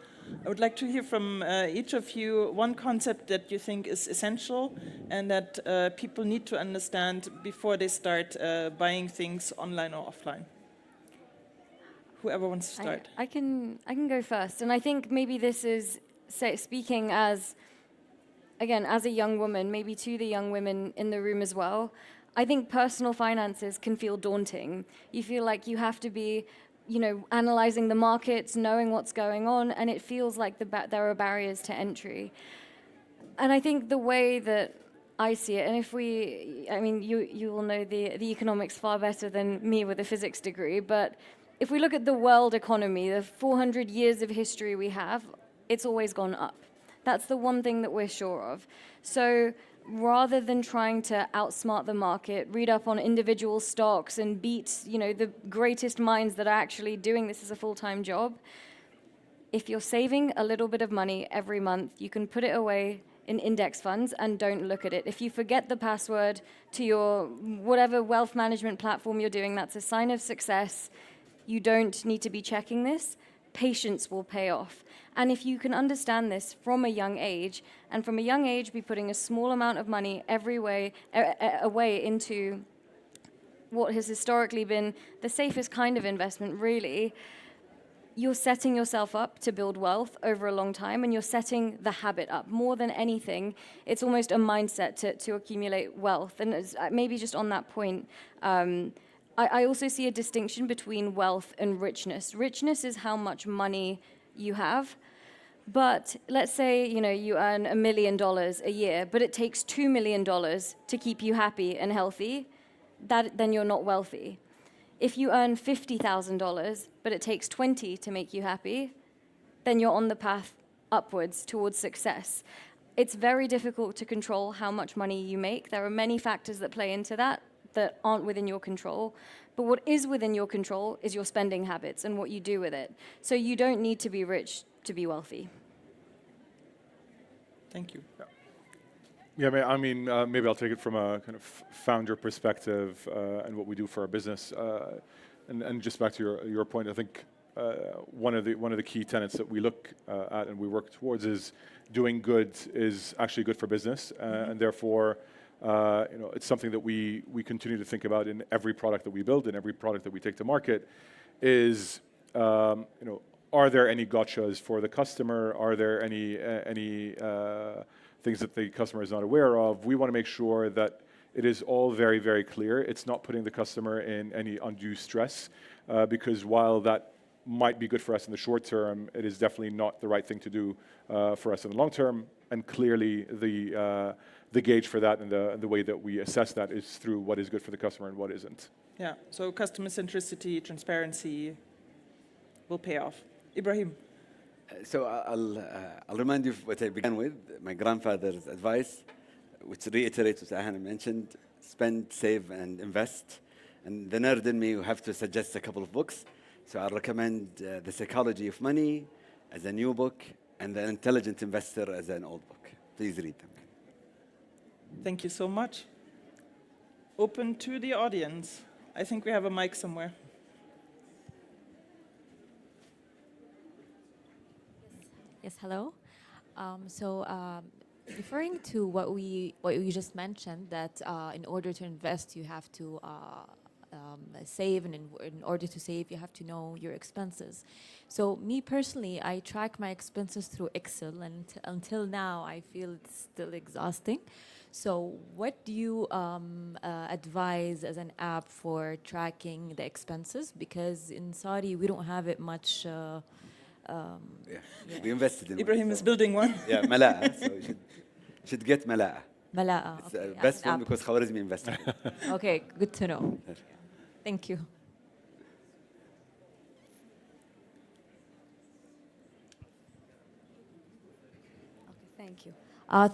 B: I would like to hear from each of you one concept that you think is essential and that people need to understand before they start buying things online or offline. Whoever wants to start.
D: I can go first, and I think maybe this is speaking as, again, as a young woman, maybe to the young women in the room as well. I think personal finances can feel daunting. You feel like you have to be, analyzing the markets, knowing what's going on, and it feels like there are barriers to entry. And I think the way that I see it, and you will know the economics far better than me with a physics degree, but if we look at the world economy, the 400 years of history we have, it's always gone up. That's the one thing that we're sure of. So rather than trying to outsmart the market, read up on individual stocks and beat, the greatest minds that are actually doing this as a full-time job, if you're saving a little bit of money every month, you can put it away in index funds and don't look at it. If you forget the password to your whatever wealth management platform you're doing, that's a sign of success. You don't need to be checking this. Patience will pay off. And if you can understand this from a young age, and from a young age be putting a small amount of money away into what has historically been the safest kind of investment, really, you're setting yourself up to build wealth over a long time, and you're setting the habit up. More than anything, it's almost a mindset to accumulate wealth. And maybe just on that point, I also see a distinction between wealth and richness. Richness is how much money you have. But let's say, you earn $1 million a year, but it takes $2 million to keep you happy and healthy, then you're not wealthy. If you earn $50,000, but it takes 20 to make you happy, then you're on the path upwards towards success. It's very difficult to control how much money you make. There are many factors that play into that aren't within your control. But what is within your control is your spending habits and what you do with it. So you don't need to be rich to be wealthy.
B: Thank you.
E: Yeah, maybe I'll take it from a kind of founder perspective and what we do for our business. And just back to your point, I think one of the key tenets that we look at and we work towards is doing good is actually good for business, and therefore, it's something that we continue to think about in every product that we build, in every product that we take to market. Is are there any gotchas for the customer? Are there any things that the customer is not aware of? We want to make sure that it is all very, very clear. It's not putting the customer in any undue stress, because while that might be good for us in the short term, it is definitely not the right thing to do for us in the long term. And clearly, the gauge for that and the way that we assess that is through what is good for the customer and what isn't.
B: Yeah, so customer centricity, transparency will pay off. Ibrahim.
C: So I'll remind you of what I began with, my grandfather's advice, which reiterates what Ahana mentioned: spend, save, and invest. And the nerd in me will have to suggest a couple of books. So I'll recommend The Psychology of Money as a new book, and The Intelligent Investor as an old book. Please read them.
B: Thank you so much. Open to the audience. I think we have a mic somewhere.
F: Yes, hello. Referring to what you just mentioned, that in order to invest, you have to save, and in order to save, you have to know your expenses. So me personally, I track my expenses through Excel, and until now, I feel it's still exhausting. So what do you advise as an app for tracking the expenses? Because in Saudi, we don't have it much.
C: We invested in
B: Ibrahim
C: one,
B: is building one.
C: Yeah, Mala'a. So you should get Mala'a.
F: Mala'a.
C: It's
F: Okay,
C: the best
F: an
C: one
F: app.
C: because Khwarizmi invested.
F: Okay, good to know. Thank you.
G: Thank you.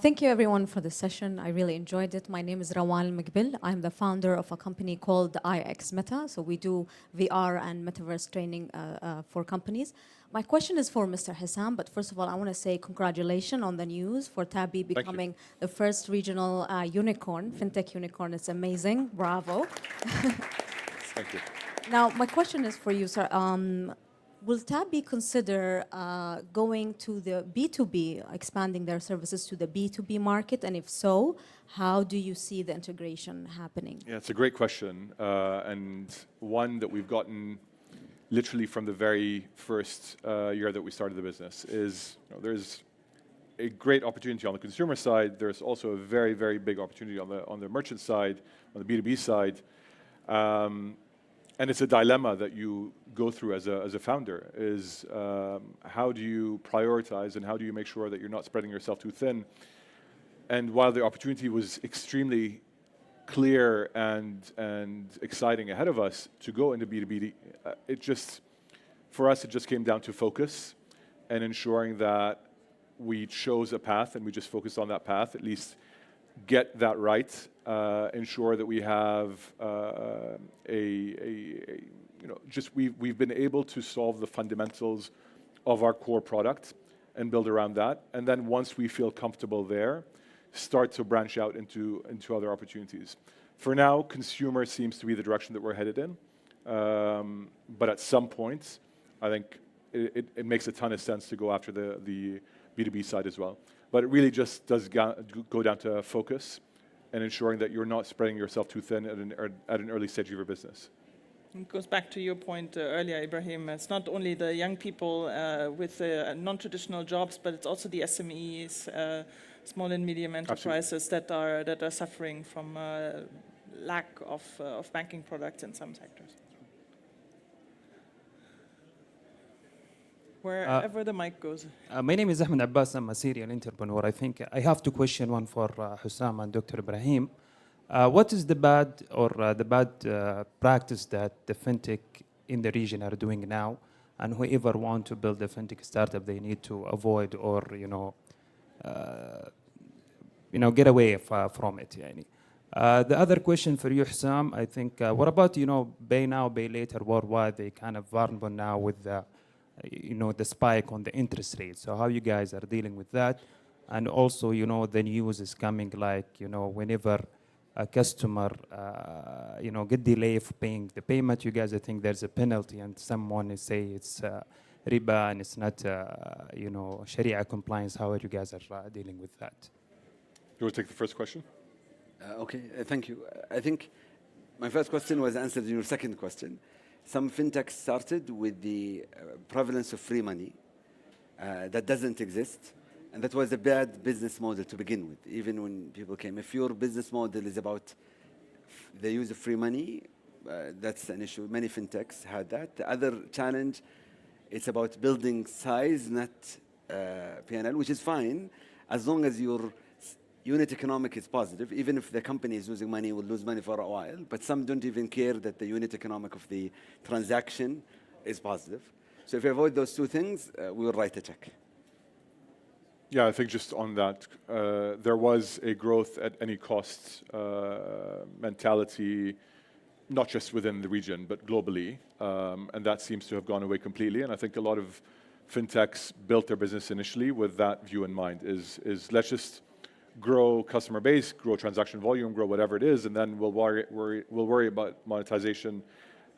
G: Thank you, everyone, for the session. I really enjoyed it. My name is Rawan Al-Maqbil. I'm the founder of a company called IX Meta. So we do VR and metaverse training for companies. My question is for Mr. Hosam, but first of all, I want to say congratulations on the news for Tabby becoming the first regional unicorn, fintech unicorn. It's amazing. Bravo.
E: Thank you.
G: Now, my question is for you, sir. Will Tabby consider going to the B2B, expanding their services to the B2B market? And if so, how do you see the integration happening?
E: Yeah, it's a great question, and one that we've gotten literally from the very first year that we started the business. There's a great opportunity on the consumer side. There's also a very, very big opportunity on the merchant side, on the B2B side. And it's a dilemma that you go through as a founder, is how do you prioritize and how do you make sure that you're not spreading yourself too thin? And while the opportunity was extremely clear and exciting ahead of us to go into B2B, for us, it just came down to focus and ensuring that we chose a path and we just focused on that path, at least get that right, ensure that we have we've been able to solve the fundamentals of our core product and build around that. And then once we feel comfortable there, start to branch out into other opportunities. For now, consumer seems to be the direction that we're headed in. But at some point, I think it makes a ton of sense to go after the B2B side as well. But it really just does go down to focus and ensuring that you're not spreading yourself too thin at an early stage of your business.
B: It goes back to your point earlier, Ibrahim. It's not only the young people with non-traditional jobs, but it's also the SMEs, small and medium enterprises that are suffering from lack of banking products in some sectors. Wherever the mic goes.
H: My name is Ahmed Abbas. I'm a serial entrepreneur. I think I have two questions, one for Hosam and Dr. Ibrahim. What is the bad practice that the fintech in the region are doing now, and whoever want to build a fintech startup, they need to avoid or get away from it? The other question for you, Hosam, I think, what about pay now, pay later worldwide? They kind of vulnerable now with the spike on the interest rate. So how you guys are dealing with that? And also, the news is coming like, whenever a customer, get delay of paying the payment, you guys, I think there's a penalty, and someone is say it's riba and it's not, Sharia compliance. How are you guys are dealing with that?
E: You want to take the first question?
C: Okay, thank you. I think my first question was answered in your second question. Some fintechs started with the prevalence of free money that doesn't exist. And that was a bad business model to begin with, even when people came. If your business model is about the use of free money, that's an issue. Many fintechs had that. The other challenge, it's about building size, not P&L, which is fine, as long as your unit economic is positive. Even if the company is losing money, will lose money for a while. But some don't even care that the unit economic of the transaction is positive. So if you avoid those two things, we will write a check.
E: Yeah, I think just on that, there was a growth at any cost mentality, not just within the region, but globally. And that seems to have gone away completely. And I think a lot of fintechs built their business initially with that view in mind, is let's just grow customer base, grow transaction volume, grow whatever it is, and then we'll worry about monetization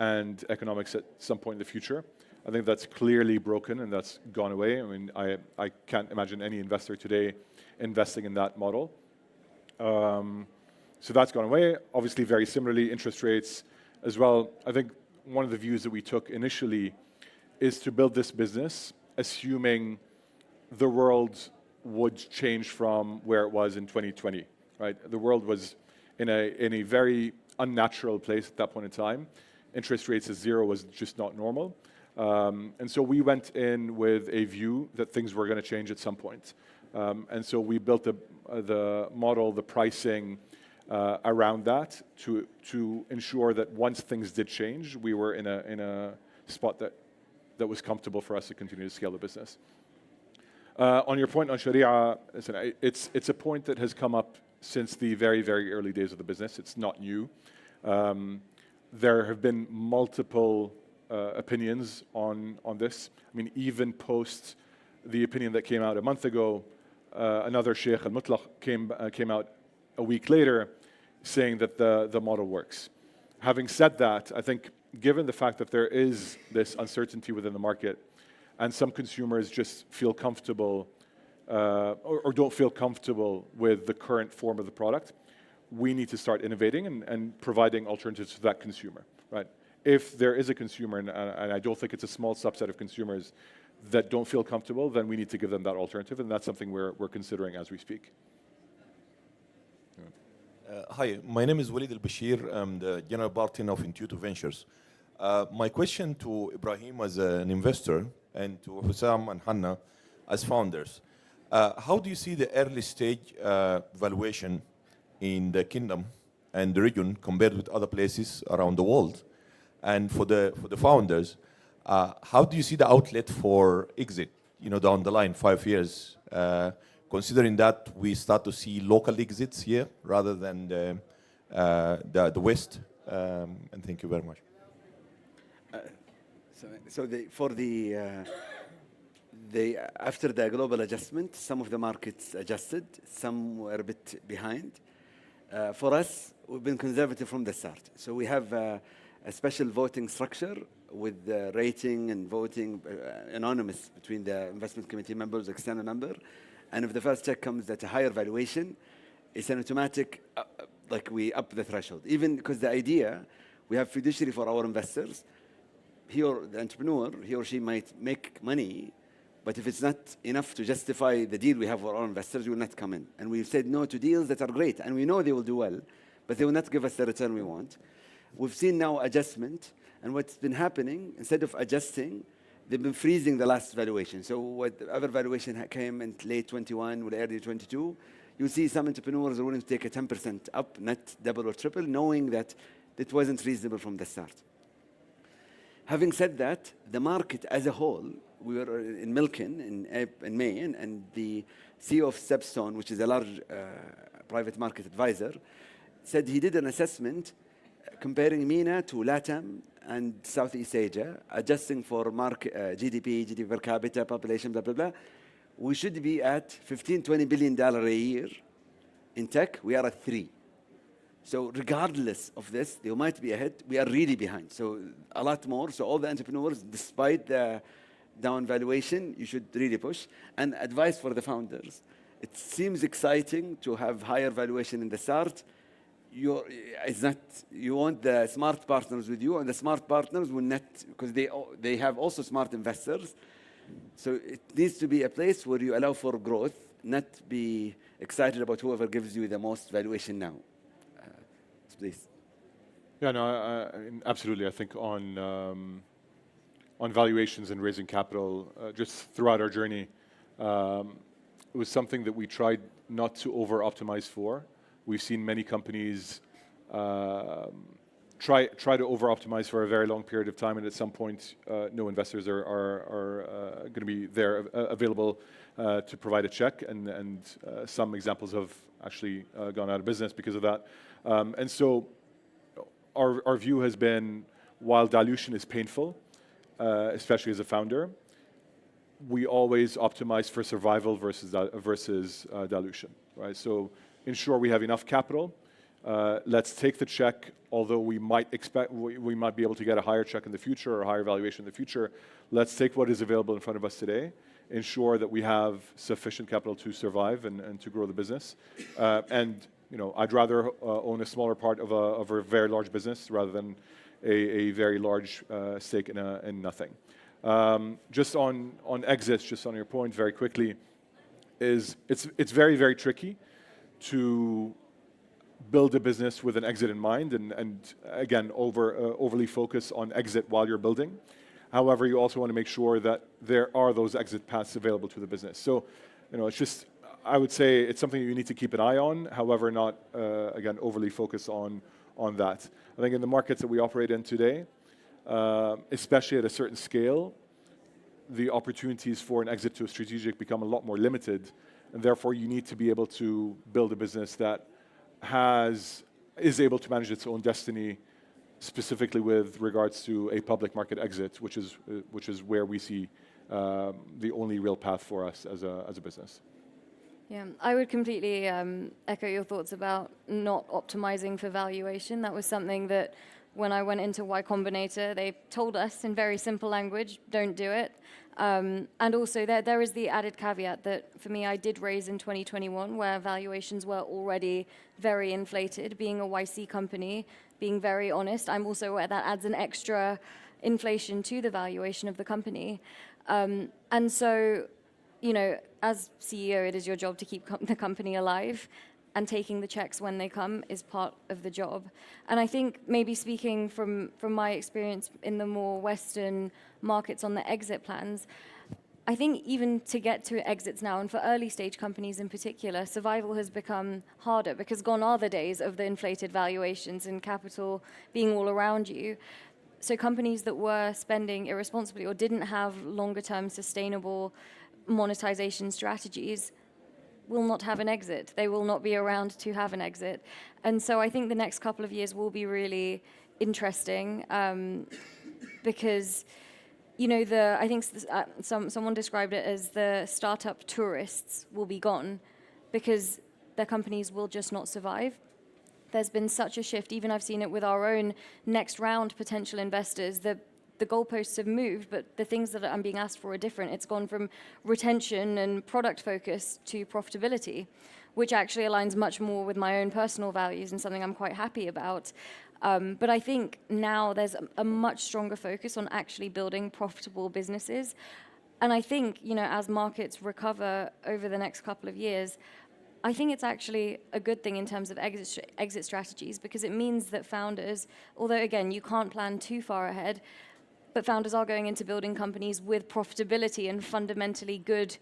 E: and economics at some point in the future. I think that's clearly broken and that's gone away. I mean, I can't imagine any investor today investing in that model. So that's gone away. Obviously, very similarly, interest rates as well. I think one of the views that we took initially is to build this business assuming the world would change from where it was in 2020, right? The world was in a very unnatural place at that point in time. Interest rates at zero was just not normal. And so we went in with a view that things were going to change at some point. And so we built the model, the pricing around that to ensure that once things did change, we were in a spot that was comfortable for us to continue to scale the business. On your point on Sharia, listen, it's a point that has come up since the very, very early days of the business. It's not new. There have been multiple opinions on this. I mean, even post the opinion that came out a month ago, another Sheikh Al-Mutlaq came out a week later saying that the model works. Having said that, I think given the fact that there is this uncertainty within the market and some consumers just feel comfortable or don't feel comfortable with the current form of the product, we need to start innovating and providing alternatives to that consumer, right? If there is a consumer, and I don't think it's a small subset of consumers, that don't feel comfortable, then we need to give them that alternative, and that's something we're considering as we speak.
I: Hi, my name is Walid Al-Bashir. I'm the general partner of Intuitive Ventures. My question to Ibrahim as an investor and to Hosam and Hannah as founders. How do you see the early stage valuation in the kingdom and the region compared with other places around the world? And for the founders, how do you see the outlet for exit, down the line, 5 years, considering that we start to see local exits here rather than the West? And thank you very much.
C: After the global adjustment, some of the markets adjusted, some were a bit behind. For us, we've been conservative from the start. So we have a special voting structure with rating and voting anonymous between the investment committee members, external member. And if the first check comes at a higher valuation, it's an automatic, like we up the threshold. Even because the idea, we have fiduciary for our investors. He or the entrepreneur, he or she might make money, but if it's not enough to justify the deal we have for our investors, we will not come in. And we've said no to deals that are great, and we know they will do well, but they will not give us the return we want. We've seen now adjustment, and what's been happening, instead of adjusting, they've been freezing the last valuation. So whatever valuation came in late 21 or early 22, you see some entrepreneurs are willing to take a 10% up, not double or triple, knowing that it wasn't reasonable from the start. Having said that, the market as a whole, we were in Milken in May, and the CEO of Stepstone, which is a large private market advisor, said he did an assessment comparing MENA to LATAM and Southeast Asia, adjusting for market, GDP per capita, population, blah, blah, blah. We should be at $15-20 billion a year. In tech, we are at 3. So regardless of this, they might be ahead. We are really behind. So a lot more. So all the entrepreneurs, despite the down valuation, you should really push. And advice for the founders. It seems exciting to have higher valuation in the start. You want the smart partners with you, and the smart partners will not, because they have also smart investors. So it needs to be a place where you allow for growth, not be excited about whoever gives you the most valuation now. Please.
E: Yeah, no, absolutely. I think on valuations and raising capital, just throughout our journey, it was something that we tried not to over-optimize for. We've seen many companies try to over-optimize for a very long period of time, and at some point, no investors are going to be there available to provide a check, and some examples have actually gone out of business because of that. And so our view has been, while dilution is painful, especially as a founder, we always optimize for survival versus dilution, right? So ensure we have enough capital. Let's take the check, although we might be able to get a higher check in the future or a higher valuation in the future. Let's take what is available in front of us today, ensure that we have sufficient capital to survive and to grow the business. And I'd rather own a smaller part of a very large business rather than a very large stake in nothing. Just on exits, just on your point very quickly, it's very, very tricky to build a business with an exit in mind and again, overly focus on exit while you're building. However, you also want to make sure that there are those exit paths available to the business. So, it's just, I would say it's something you need to keep an eye on, however, not, again, overly focus on that. I think in the markets that we operate in today, especially at a certain scale, the opportunities for an exit to a strategic become a lot more limited, and therefore you need to be able to build a business that is able to manage its own destiny, specifically with regards to a public market exit, which is where we see the only real path for us as a business.
D: Yeah, I would completely echo your thoughts about not optimizing for valuation. That was something that when I went into Y Combinator, they told us in very simple language, don't do it. And also there is the added caveat that for me, I did raise in 2021 where valuations were already very inflated. Being a YC company, being very honest, I'm also aware that adds an extra inflation to the valuation of the company. And so, as CEO, it is your job to keep the company alive, and taking the checks when they come is part of the job. And I think maybe speaking from my experience in the more Western markets on the exit plans, I think even to get to exits now, and for early stage companies in particular, survival has become harder because gone are the days of the inflated valuations and capital being all around you. So companies that were spending irresponsibly or didn't have longer term sustainable monetization strategies will not have an exit. They will not be around to have an exit. And so I think the next couple of years will be really interesting because I think someone described it as the startup tourists will be gone because their companies will just not survive. There's been such a shift. Even I've seen it with our own next round potential investors. The goalposts have moved, but the things that I'm being asked for are different. It's gone from retention and product focus to profitability, which actually aligns much more with my own personal values and something I'm quite happy about. But I think now there's a much stronger focus on actually building profitable businesses. And I think, as markets recover over the next couple of years, I think it's actually a good thing in terms of exit strategies because it means that founders, although again, you can't plan too far ahead, but founders are going into building companies with profitability and fundamentally good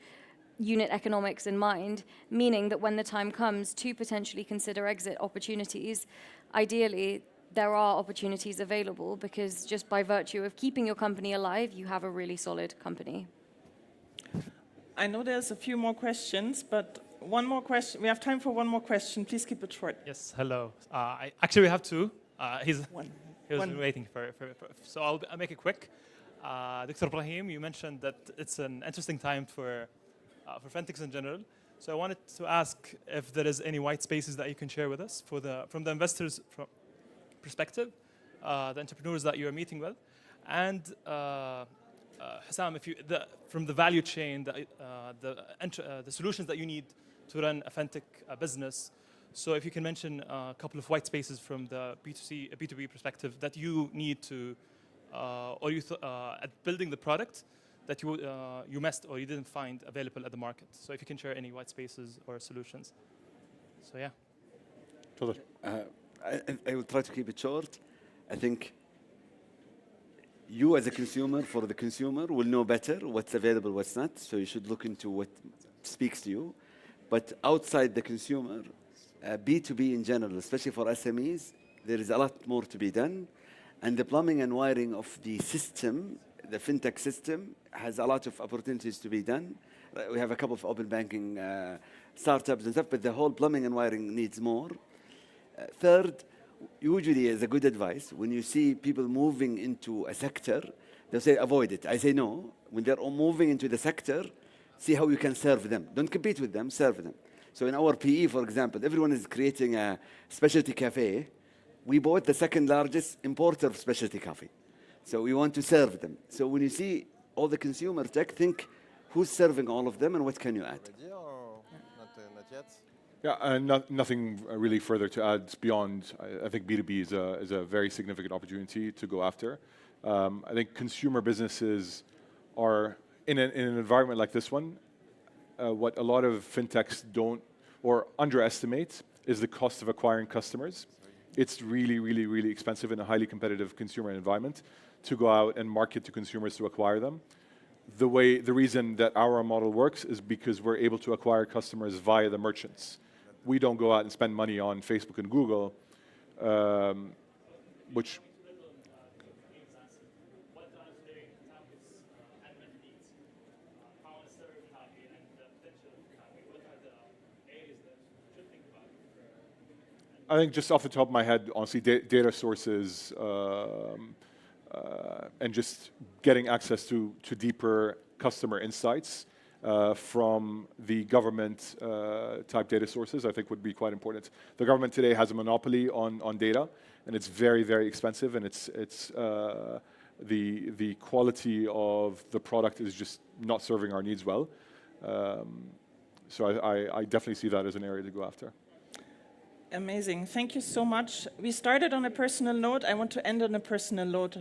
D: unit economics in mind, meaning that when the time comes to potentially consider exit opportunities, ideally, there are opportunities available because just by virtue of keeping your company alive, you have a really solid company.
B: I know there's a few more questions, but one more question. We have time for one more question. Please keep it short.
J: Yes, hello. Actually, we have two. He was
B: One.
J: waiting so I'll make it quick. Dr. Ibrahim, you mentioned that it's an interesting time for fintechs in general. So I wanted to ask if there is any white spaces that you can share with us from the investors' perspective, the entrepreneurs that you are meeting with, and Hosam, from the value chain, the solutions that you need to run a fintech business. So if you can mention a couple of white spaces from the B2B perspective that you need to, at building the product that you missed or you didn't find available at the market. So if you can share any white spaces or solutions. So yeah.
C: I will try to keep it short. I think you as a consumer, for the consumer, will know better what's available, what's not. So you should look into what speaks to you. But outside the consumer, B2B in general, especially for SMEs, there is a lot more to be done. And the plumbing and wiring of the system, the fintech system, has a lot of opportunities to be done. We have a couple of open banking startups and stuff, but the whole plumbing and wiring needs more. Third, usually as a good advice, when you see people moving into a sector, they'll say, avoid it. I say no. When they're all moving into the sector, see how you can serve them. Don't compete with them, serve them. So in our PE, for example, everyone is creating a specialty cafe. We bought the second largest importer of specialty coffee. So we want to serve them. So when you see all the consumer tech, think who's serving all of them and what can you add?
I: Not yet.
E: Yeah, nothing really further to add beyond. I think B2B is a very significant opportunity to go after. I think consumer businesses are in an environment like this one. What a lot of fintechs don't or underestimate is the cost of acquiring customers. It's really, really, really expensive in a highly competitive consumer environment to go out and market to consumers to acquire them. The reason that our model works is because we're able to acquire customers via the merchants. We don't go out and spend money on Facebook and Google, which... I think just off the top of my head, honestly, data sources and just getting access to deeper customer insights from the government type data sources, I think would be quite important. The government today has a monopoly on data, and it's very, very expensive, and the quality of the product is just not serving our needs well. So I definitely see that as an area to go after.
B: Amazing. Thank you so much. We started on a personal note. I want to end on a personal note.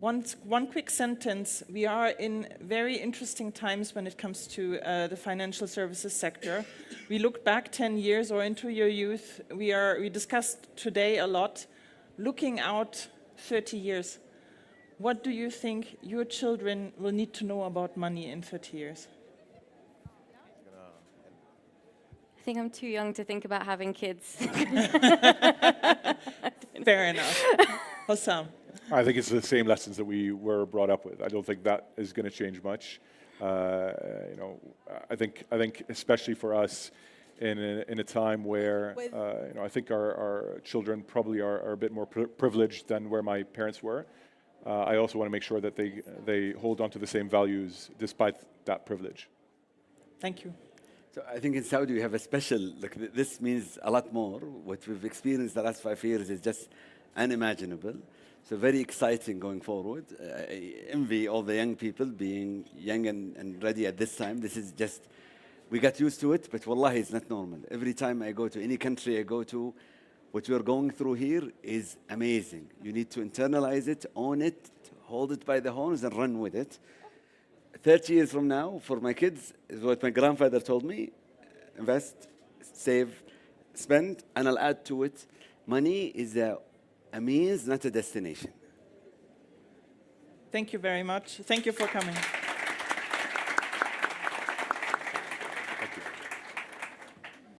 B: One quick sentence. We are in very interesting times when it comes to the financial services sector. We look back 10 years or into your youth. We discussed today a lot. Looking out 30 years, what do you think your children will need to know about money in 30 years?
D: I think I'm too young to think about having kids.
B: Fair enough. Hosam.
E: I think it's the same lessons that we were brought up with. I don't think that is going to change much. I think especially for us in a time where I think our children probably are a bit more privileged than where my parents were. I also want to make sure that they hold on to the same values despite that privilege.
B: Thank you.
C: So I think in Saudi we have a special, this means a lot more. What we've experienced the last 5 years is just unimaginable. So very exciting going forward. I envy all the young people being young and ready at this time. This is just, we got used to it, but wallahi, it's not normal. Every time I go to any country I go to, what we're going through here is amazing. You need to internalize it, own it, hold it by the horns and run with it. 30 years from now, for my kids, is what my grandfather told me: invest, save, spend, and I'll add to it. Money is a means, not a destination.
B: Thank you very much. Thank you for coming.